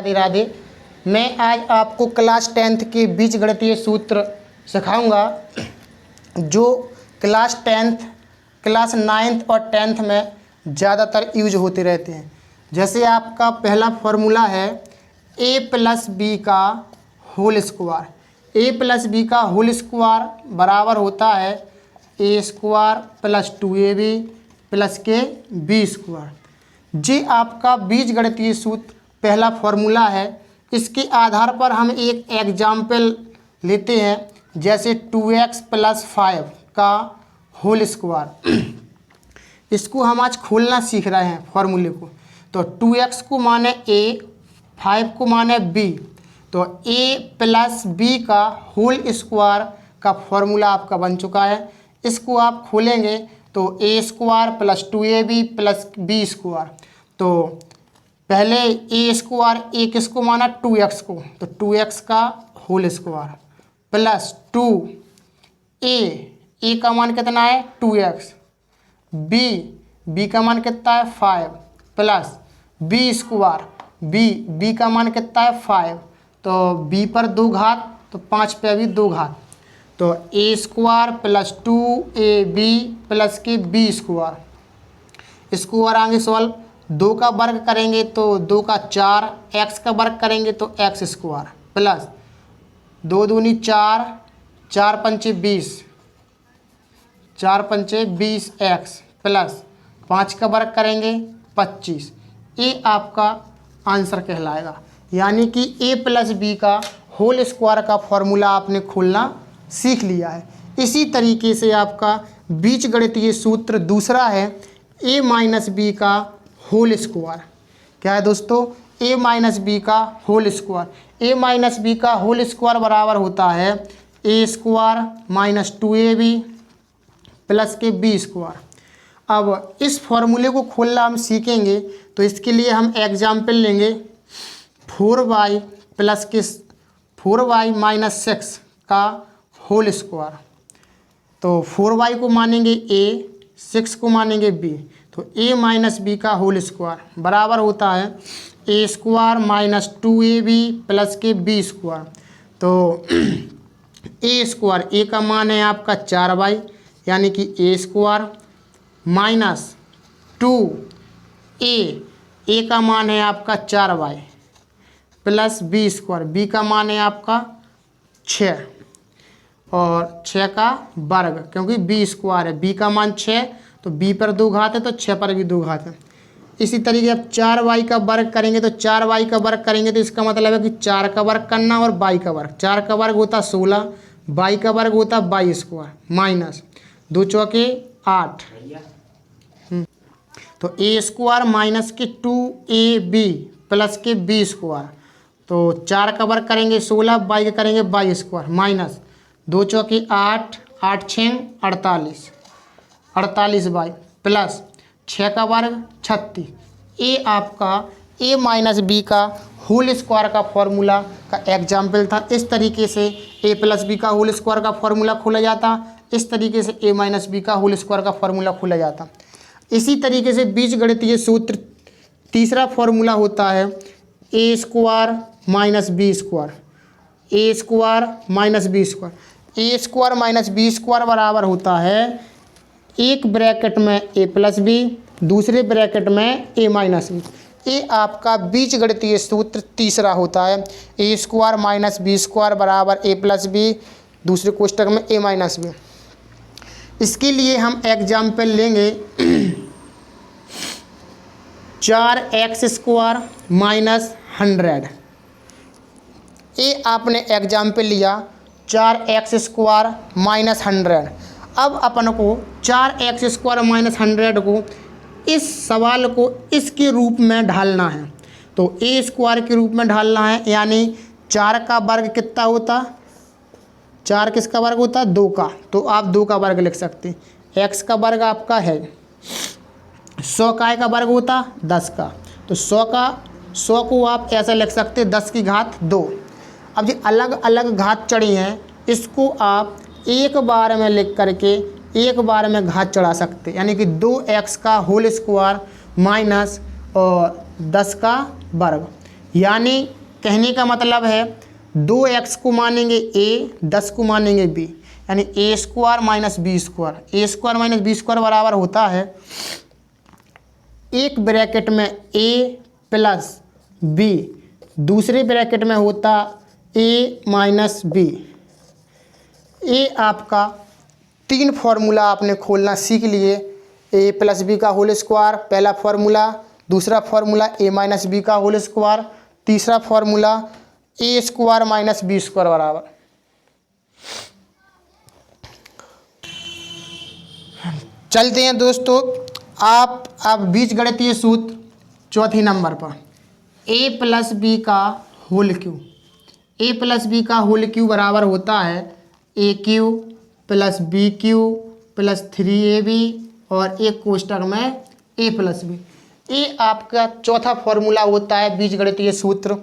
राधे राधे। मैं आज आपको क्लास 10th के बीजगणितीय सूत्र सिखाऊंगा जो क्लास 10th, क्लास 9th और 10th में ज़्यादातर यूज होते रहते हैं। जैसे आपका पहला फॉर्मूला है a प्लस बी का whole square. a plus B का होल स्क्वायर बराबर होता है a square plus 2ab plus के बी स्क्वायर। ये आपका बीजगणितीय सूत्र पहला फॉर्मूला है। इसके आधार पर हम एक एग्जाम्पल लेते हैं, जैसे 2x प्लस 5 का होल स्क्वायर। इसको हम आज खोलना सीख रहे हैं फॉर्मूले को। तो 2x को माने a, 5 को माने b, तो a प्लस b का होल स्क्वायर का फॉर्मूला आपका बन चुका है। इसको आप खोलेंगे तो a square plus 2ab plus b square. तो पहले a स्क्वायर a किसको माना 2x को, तो 2x का होल स्क्वायर प्लस 2a का मान कितना है 2x, b का मान कितना है 5 प्लस b स्क्वायर b का मान कितना है 5, तो b पर 2 घात तो 5 पे भी 2 घात, तो a square plus 2ab plus के b स्क्वायर। इसको और आगे सॉल्व 2 का वर्ग करेंगे तो 2 का 4, x का वर्ग करेंगे तो x स्क्वायर प्लस 2 दूनी 4, 4 पंचे 20, 4 पंचे 20x प्लस 5 का वर्ग करेंगे 25। ये आपका आंसर कहलाएगा। यानी कि a प्लस बी का होल स्क्वायर का फॉर्मूला आपने खोलना सीख लिया है। इसी तरीके से आपका बीजगणितीय सूत्र दूसरा है a माइनस बी का होल स्क्वायर। क्या है दोस्तों? a माइनस बी का whole square. a minus B का होल स्क्वायर बराबर होता है a square minus 2ab plus के b स्क्वायर। अब इस फॉर्मूले को खोलना हम सीखेंगे, तो इसके लिए हम एग्जाम्पल लेंगे 4y प्लस के 4y माइनस 6 का होल स्क्वायर। तो 4y को मानेंगे a, 6 को मानेंगे b, तो a माइनस बी का होल स्क्वायर बराबर होता है a square minus 2ab plus के b स्क्वायर। तो a स्क्वायर a का मान है आपका 4y, यानी कि a स्क्वायर माइनस 2a का मान है आपका 4y plus b square, b का मान है आपका 6 और 6 का वर्ग, क्योंकि b स्क्वायर है, b का मान 6 तो b पर 2 घात है तो 6 पर भी 2 घात है। इसी तरीके अब 4y का वर्ग करेंगे तो 4y का वर्ग करेंगे तो इसका मतलब है कि 4 का वर्ग करना और y का वर्ग। 4 का वर्ग होता 16, y का वर्ग होता y स्क्वायर माइनस 2 चौके 8, तो a स्क्वायर माइनस के 2ab प्लस के b स्क्वायर। तो 4 का वर्ग करेंगे 16, y का करेंगे y स्क्वायर माइनस 2 चौके 8, 8 छः 48y प्लस 6 का वर्ग 36। ये आपका a माइनस बी का होल स्क्वायर का फॉर्मूला का एग्जाम्पल था। इस तरीके से a प्लस बी का होल स्क्वायर का फॉर्मूला खोला जाता, इस तरीके से a माइनस बी का होल स्क्वायर का फॉर्मूला खोला जाता। इसी तरीके से बीजगणितीय सूत्र तीसरा फॉर्मूला होता है a square minus B square. a square minus B square, a square minus B square बराबर होता है एक ब्रैकेट में a प्लस बी, दूसरे ब्रैकेट में a माइनस बी। ये आपका बीजगणितीय सूत्र तीसरा होता है a square minus B square बराबर a प्लस बी, दूसरे कोष्टक में a माइनस बी। इसके लिए हम एग्जाम्पल लेंगे 4x स्क्वायर माइनस 100। ये आपने एग्जाम्पल लिया 4x स्क्वायर माइनस 100। अब अपन को 4x स्क्वायर माइनस 100 को इस सवाल को इसके रूप में ढालना है, तो a स्क्वायर के रूप में ढालना है। यानी 4 का वर्ग कितना होता, 4 किसका वर्ग होता 2 का, तो आप 2 का वर्ग लिख सकते हैं। x का वर्ग आपका है 100 का वर्ग होता 10 का, तो 100 को आप ऐसा लिख सकते 10 की घात 2। अब ये अलग अलग घात चढ़ी हैं, इसको आप एक बार में लिख करके एक बार में घात चढ़ा सकते, यानी कि 2x का होल स्क्वायर माइनस और 10 का वर्ग। यानी कहने का मतलब है 2x को मानेंगे a, 10 को मानेंगे b, यानी a square minus B square. A square minus B square बराबर होता है एक ब्रैकेट में a प्लस b, दूसरे ब्रैकेट में होता a माइनस बी। ये आपका 3 फार्मूला आपने खोलना सीख लिए। a प्लस बी का होल स्क्वायर पहला फार्मूला, दूसरा फार्मूला a माइनस बी का होल स्क्वायर, तीसरा formula a square minus B square बराबर। चलते हैं दोस्तों, आप अब बीजगणितीय सूत्र चौथी नंबर पर a प्लस बी का whole cube. a plus B का होल क्यू बराबर होता है a cube plus b cube plus 3ab और एक कोष्टक में a प्लस बी। ये आपका चौथा फॉर्मूला होता है बीजगणितीय सूत्र।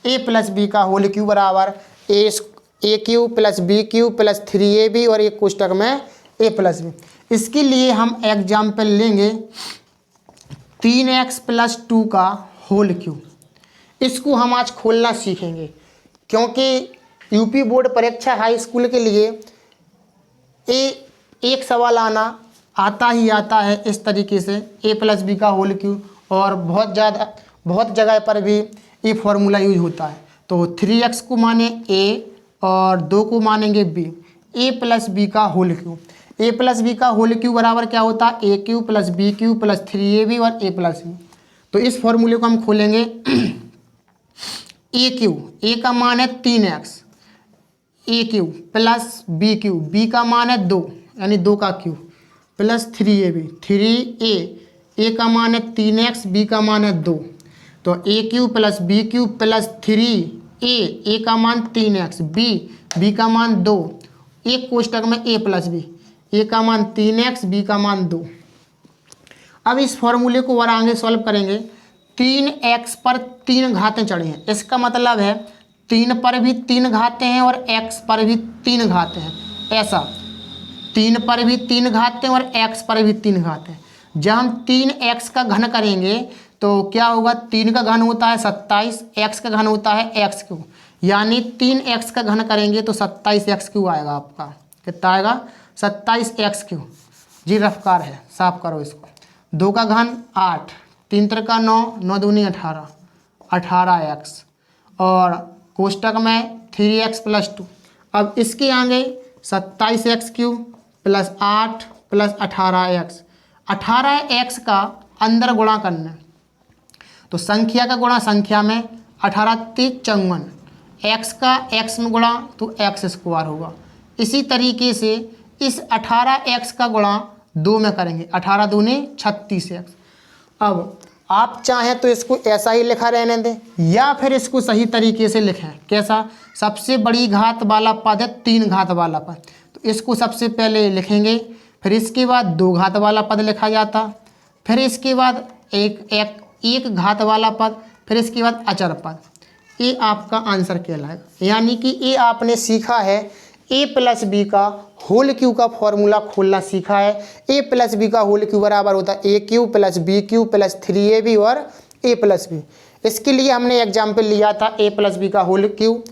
a प्लस बी का होल क्यू बराबर a cube plus b cube plus 3ab और एक कोष्टक में a प्लस बी। इसके लिए हम एग्जाम्पल लेंगे 3x प्लस 2 का होल क्यू। इसको हम आज खोलना सीखेंगे, क्योंकि यूपी बोर्ड परीक्षा हाई स्कूल के लिए एक सवाल आता ही आता है इस तरीके से a प्लस बी का होल क्यू, और बहुत जगह पर भी ये फॉर्मूला यूज होता है। तो 3x को माने a और 2 को मानेंगे b, a प्लस बी का whole cube. a plus B का होल क्यू बराबर क्या होता है a cube plus b cube plus 3ab और a प्लस बी। तो इस फॉर्मूले को हम खोलेंगे ए क्यू, ए का मान है 3x, a cube plus b cube, b का मान है 2 यानी 2 का Q plus 3ab, 3a, a का मान है 3x, बी का मान है 2, तो a cube plus b cube plus 3a, a का मान 3x, बी का मान 2, एक कोष्टक में a प्लस बी, ए का मान 3x, बी का मान 2। अब इस फॉर्मूले को और आगे सॉल्व करेंगे। 3x पर 3 घातें चढ़ी हैं, इसका मतलब है 3 पर भी 3 घातें हैं और x पर भी 3 घातें हैं। ऐसा 3 पर भी 3 घातें और x पर भी 3 घातें। जब हम 3x का घन करेंगे तो क्या होगा, 3 का घन होता है 27, x का घन होता है x क्यू, यानी 3x का घन करेंगे तो 27x क्यू आएगा। आपका कितना आएगा 27x क्यू। जी रफ्तार है, साफ करो इसको। 2 का घन 8, 3 त्रिका 9, 9 दूनी 18, 18x और कोष्टक में 3x प्लस 2। अब इसके आगे 27x Q plus 8 plus 18x, 18x का अंदर गुणा करना, तो संख्या का गुणा संख्या में, 18 3 54, x का x में गुणा तो x स्क्वायर होगा। इसी तरीके से इस 18x का गुणा 2 में करेंगे, 18 दूनी 36x। अब आप चाहें तो इसको ऐसा ही लिखा रहने दें या फिर इसको सही तरीके से लिखें। कैसा, सबसे बड़ी घात वाला पद है 3 घात वाला पद, तो इसको सबसे पहले लिखेंगे, फिर इसके बाद 2 घात वाला पद लिखा जाता, फिर इसके बाद एक घात वाला पद, फिर इसके बाद अचर पद। ये आपका आंसर कहलाएगा। यानी कि ये आपने सीखा है a प्लस बी का होल क्यू का फॉर्मूला खोलना सीखा है। a प्लस बी का होल क्यू बराबर होता है a cube plus b cube plus 3ab और a प्लस बी। इसके लिए हमने एग्जाम्पल लिया था a प्लस बी का होल क्यू।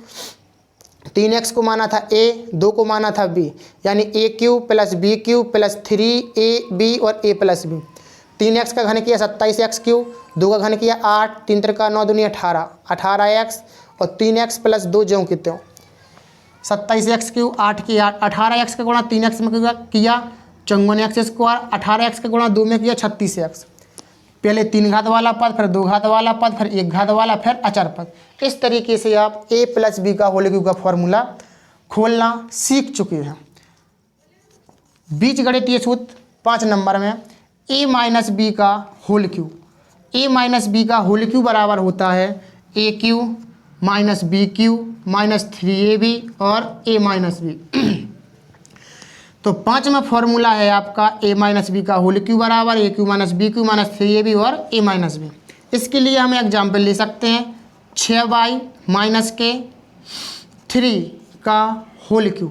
3x को माना था a, 2 को माना था b, यानी a cube plus b cube plus 3ab और a प्लस बी। 3x का घन किया 27x क्यू, 2 का घन किया 8, 3 त्रिका 9 दूनी 18, 18x और 3x प्लस 2 ज्यों की त्यों। 27x क्यू 8 की 8, 18x का गुणा 3x में किया 54x स्क्वायर, 18x का गुणा 2 में किया 36x। पहले 3 घात वाला पद, फिर 2 घात वाला पद, फिर 1 घात वाला, फिर अचर पद। इस तरीके से आप a प्लस बी का होल क्यू का फॉर्मूला खोलना सीख चुके हैं। बीजगणितीय सूत्र 5 नंबर में a माइनस बी का whole cube. a minus B का होल क्यू बराबर होता है a cube minus b cube minus 3ab और a माइनस बी। तो 5वां फॉर्मूला है आपका a माइनस बी का होल क्यू बराबर a cube minus b cube minus 3ab और a माइनस बी। इसके लिए हम एग्जाम्पल ले सकते हैं 6y माइनस के 3 का होल क्यू।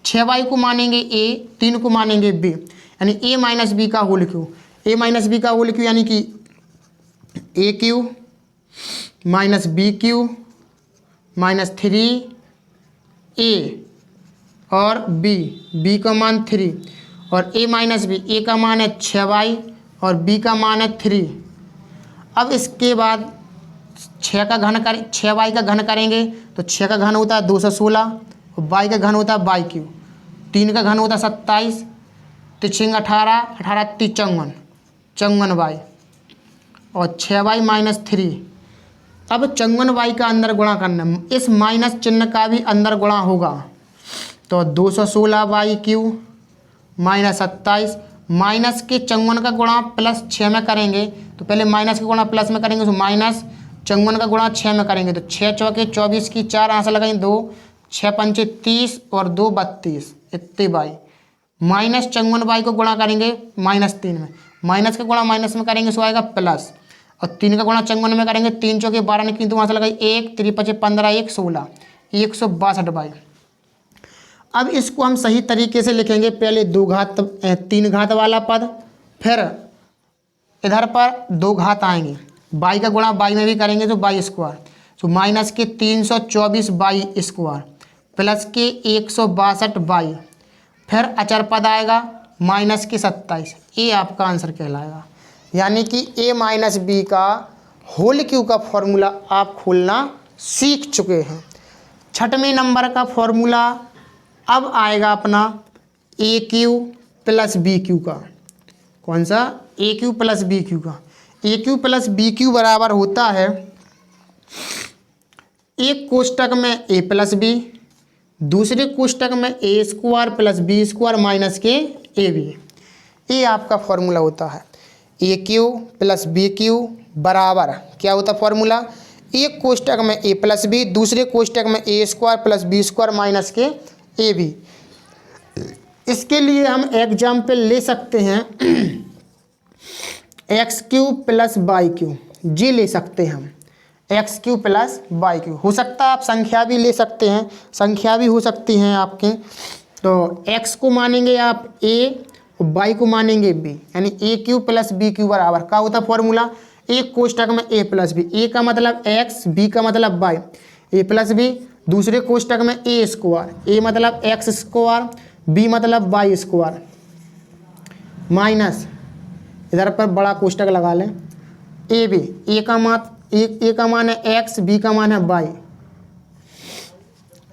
6y को मानेंगे a, 3 को मानेंगे b, यानी a माइनस बी का whole cube. a minus B का होल क्यू यानी कि a cube minus b cube minus 3a और बी का मान 3 और a माइनस बी, a का मान है 6y और b का मान है 3। अब इसके बाद 6y का घन करेंगे तो 6 का घन होता है 216 और y का घन होता है बाई क्यू, 3 का घन होता है 27, 3 18, 18 54, 54y और 6y माइनस 3। अब 54y का अंदर गुणा करना है, इस माइनस चिन्ह का भी अंदर गुणा होगा तो 216y क्यू माइनस 27 माइनस के 54 का गुणा प्लस 6 में करेंगे तो पहले माइनस का गुणा प्लस में करेंगे तो माइनस 54 का गुणा 6 में करेंगे तो 6 चौके 24 की 4 आंसर लगाएंगे 2, 6 पंचे 30 और 2 32 इतने बाई माइनस 54y को गुणा करेंगे -3 में, माइनस का गुणा माइनस में करेंगे सो आएगा प्लस और 3 का गुणा 54 में करेंगे 3 चौके 12 निकली तो आंसर लगाई 1, 3 5 15 1 16 162y। अब इसको हम सही तरीके से लिखेंगे, पहले 3 घात वाला पद, फिर इधर पर 2 घात आएंगे, बाई का गुणा बाई में भी करेंगे तो बाई स्क्वायर, तो माइनस के 324 बाई स्क्वायर प्लस के 162 बाई, फिर अचर पद आएगा माइनस के 27, ये आपका आंसर कहलाएगा। यानी कि a माइनस बी का होल क्यू का फॉर्मूला आप खोलना सीख चुके हैं। छठवें नंबर का फॉर्मूला अब आएगा अपना ए क्यू प्लस बी क्यू का। कौन सा? ए क्यू प्लस बी क्यू का। ए क्यू प्लस बी क्यू बराबर होता है एक कोष्टक में ए प्लस बी, दूसरे कोष्टक में a square plus B square minus के ए बी। ये आपका फॉर्मूला होता है। A cube plus b cube बराबर क्या होता है फॉर्मूला? एक कोष्टक में ए प्लस बी, दूसरे कोष्टक में a square plus B square minus के ए बी। इसके लिए हम एग्जाम्पल ले सकते हैं x cube plus y cube, जी ले सकते हैं हम x cube plus y cube. हो सकता है आप संख्या भी ले सकते हैं, संख्या भी हो सकती हैं आपके। तो एक्स को मानेंगे आप ए और वाई को मानेंगे बी, यानी a cube plus b cube बराबर क्या होता है फॉर्मूला? एक कोष्टक में ए प्लस बी, ए का मतलब एक्स, बी का मतलब वाई, ए प्लस बी, दूसरे कोष्टक में ए स्क्वायर, ए मतलब एक्स स्क्वायर, बी मतलब वाई स्क्वायर माइनस इधर पर बड़ा कोष्टक लगा लें ए बी, ए का मान है एक्स, बी का मान है वाई।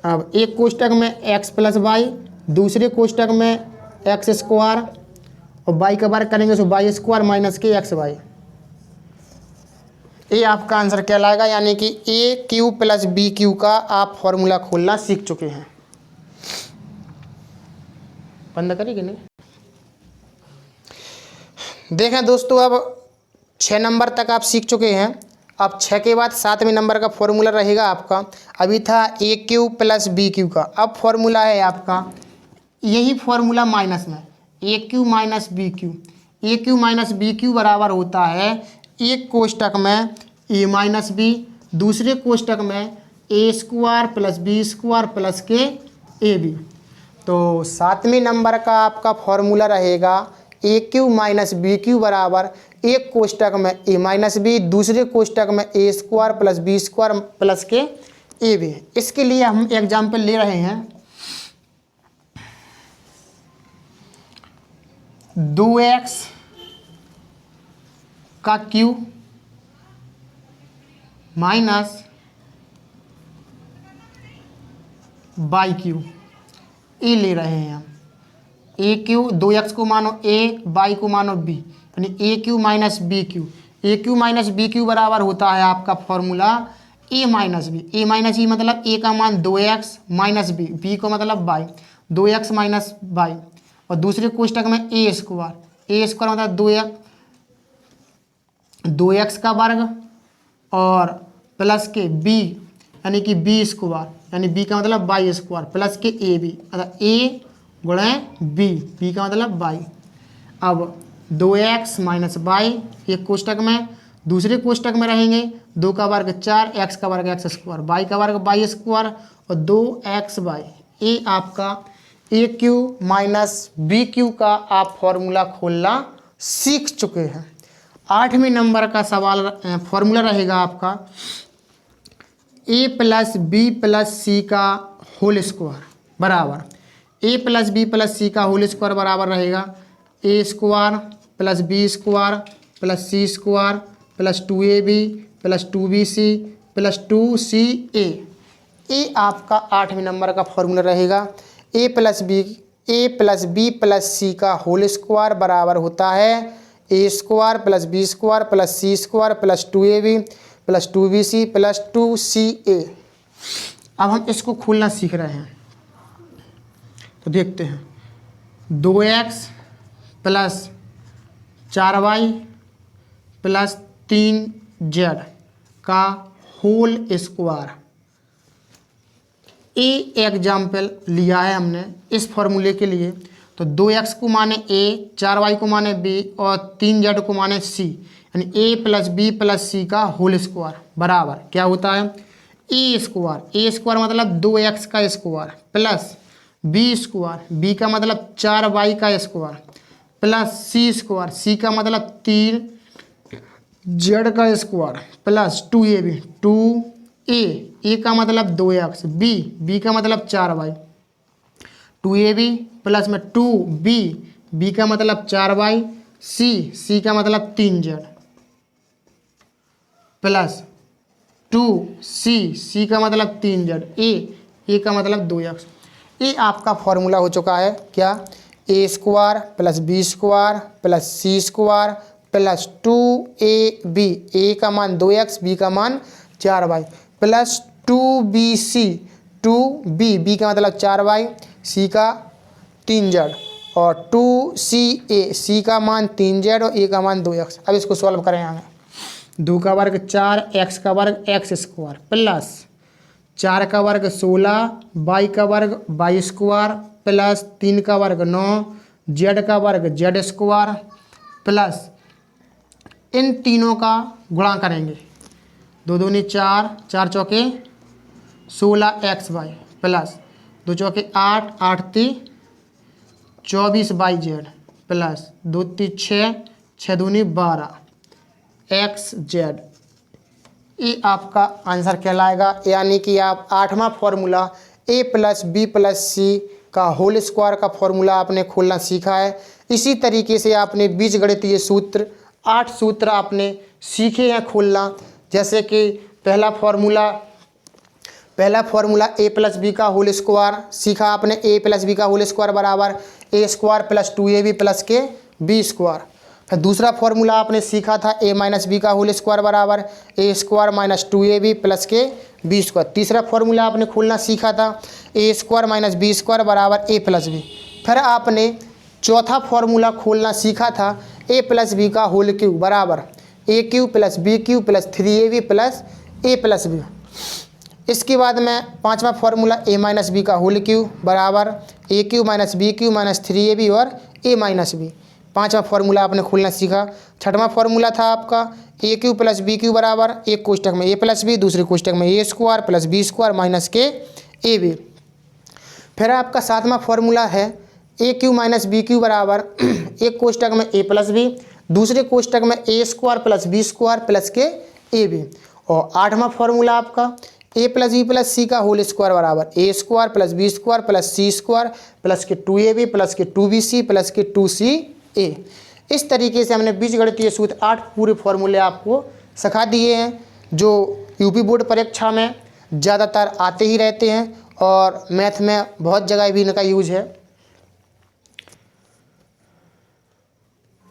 अब एक कोष्टक में एक्स प्लस वाई, दूसरे कोष्टक में एक्स स्क्वायर और वाई का वर्ग करेंगे तो वाई स्क्वायर माइनस के एक्स वाई। ये आपका आंसर कहलाएगा। यानी कि a cube plus b Q का आप फॉर्मूला खोलना सीख चुके हैं। बंद करेंगे नहीं? देखें दोस्तों, अब 6 नंबर तक आप सीख चुके हैं। अब 6 के बाद 7वें नंबर का फॉर्मूला रहेगा आपका। अभी था ए क्यू प्लस बी क्यू का, अब फॉर्मूला है आपका यही फॉर्मूला माइनस में ए क्यू माइनस बी क्यू। ए क्यू माइनस बी क्यू बराबर होता है एक कोष्टक में ए माइनस बी, दूसरे कोष्टक में a square plus B square plus के ए बी। तो 7वें नंबर का आपका फॉर्मूला रहेगा ए क्यू माइनस बी क्यू बराबर एक कोष्टक में ए माइनस बी, दूसरे कोष्टक में a square plus B square plus के ए बी। इसके लिए हम एग्जाम्पल ले रहे हैं 2x का क्यू माइनस बाई क्यू, ए ले रहे हैं हम। ए क्यू 2x को मानो ए, बाई को मानो बी, यानी a cube minus b Q. A cube minus b cube बराबर होता है आपका फॉर्मूला ए माइनस बी। ए माइनस बी मतलब ए का मान 2x माइनस बी, बी को मतलब बाई, 2x माइनस बाई और दूसरे कोष्टक में ए स्क्वायर, ए स्क्वायर मतलब 2x का वर्ग और प्लस के बी यानी कि बी स्क्वायर, यानी बी का मतलब बाई स्क्वायर प्लस के ए बी, मतलब ए गुणे बी, बी का मतलब बाई। अब 2x माइनस बाई एक कोष्टक में, दूसरे कोष्टक में रहेंगे 2 का वर्ग 4, x का वर्ग एक्स स्क्वायर, बाई का वर्ग बाई स्क्वायर और 2x बाई। ये आपका ए क्यू माइनस बी क्यू का आप फॉर्मूला खोलना सीख चुके हैं। 8वें नंबर का सवाल फॉर्मूला रहेगा आपका ए प्लस बी प्लस सी का होल स्क्वायर बराबर ए प्लस बी प्लस सी का होल स्क्वायर बराबर रहेगा a square plus B square plus C square plus 2ab plus 2bc plus 2ca। ए आपका 8वें नंबर का फॉर्मूला रहेगा ए प्लस बी प्लस सी का होल स्क्वायर बराबर होता है a square plus B square plus C square plus 2ab plus 2bc plus 2ca। अब हम इसको खोलना सीख रहे हैं तो देखते हैं 2x plus 4y plus 3z का होल स्क्वायर। ए एग्जाम्पल लिया है हमने इस फॉर्मूले के लिए, तो 2x को माने a, 4y को माने b और 3z को माने c, यानी a प्लस बी प्लस सी का होल स्क्वायर बराबर क्या होता है ए स्क्वायर मतलब 2x का square plus B square, B का मतलब 4y का स्क्वायर प्लस सी स्क्वायर, सी का मतलब 3z का स्क्वायर प्लस 2ab, 2a का मतलब 2x, b का मतलब 4y, 2ab प्लस में 2b का मतलब 4y, c का मतलब 3z प्लस 2c का मतलब 3z, a का मतलब 2x। ये आपका फॉर्मूला हो चुका है क्या a square plus B square plus C square plus 2ab, a का मान 2x, बी का मान 4y प्लस 2bc, 2b का मतलब 4y, सी का 3z और 2ca, सी का मान 3z और ए का मान 2x। अब इसको सॉल्व करें हमें 2 का वर्ग 4 x का वर्ग x स्क्वायर प्लस 4 का वर्ग 16 y का वर्ग y स्क्वायर प्लस 3 का वर्ग 9 z का वर्ग z स्क्वायर प्लस इन तीनों का गुणा करेंगे 2 दूनी 4, 4 चौके 16xy प्लस 2 चौके 8, 8 ती 24yz प्लस 2 ती 6, 6 दूनी 12xz। ये आपका आंसर कहलाएगा, यानी कि आप 8वां formula a plus B plus सी का होल स्क्वायर का फॉर्मूला आपने खोलना सीखा है। इसी तरीके से आपने बीजगणितीय सूत्र 8 सूत्र आपने सीखे हैं खोलना, जैसे कि पहला फॉर्मूला a प्लस बी का होल स्क्वायर सीखा आपने, a प्लस बी का होल स्क्वायर बराबर a square plus 2ab plus के बी स्क्वायर। फिर दूसरा फॉर्मूला आपने सीखा था a माइनस बी का होल स्क्वायर बराबर a square minus 2ab plus के बी स्क्वायर। तीसरा फॉर्मूला आपने खोलना सीखा था a square minus B square बराबर a प्लस बी। फिर आपने चौथा फॉर्मूला खोलना सीखा था a प्लस बी का होल क्यूब बराबर a cube plus B cube plus 3ab plus a plus B. इसके बाद में पांचवा फॉर्मूला a माइनस बी का होल क्यूब बराबर a cube minus B cube minus 3ab और a माइनस बी। पांचवा फॉर्मूला आपने खोलना सीखा। छठवां फॉर्मूला था आपका a cube plus B cube बराबर एक कोष्टक में a प्लस बी, दूसरे कोष्टक में a square plus B square minus के ए बी। फिर आपका सातवां फॉर्मूला है a cube minus B cube बराबर एक कोष्टक में a प्लस बी, दूसरे कोष्टक में a square plus B square plus के ए बी। और आठवां फॉर्मूला आपका a प्लस बी प्लस सी का होल स्क्वायर बराबर a square plus B square plus C square plus के 2ab प्लस के 2bc प्लस के 2ca। इस तरीके से हमने बीजगणितीय सूत्र 8 पूरे फॉर्मूले आपको सिखा दिए हैं, जो यूपी बोर्ड परीक्षा में ज़्यादातर आते ही रहते हैं और मैथ में बहुत जगह भी इनका यूज है।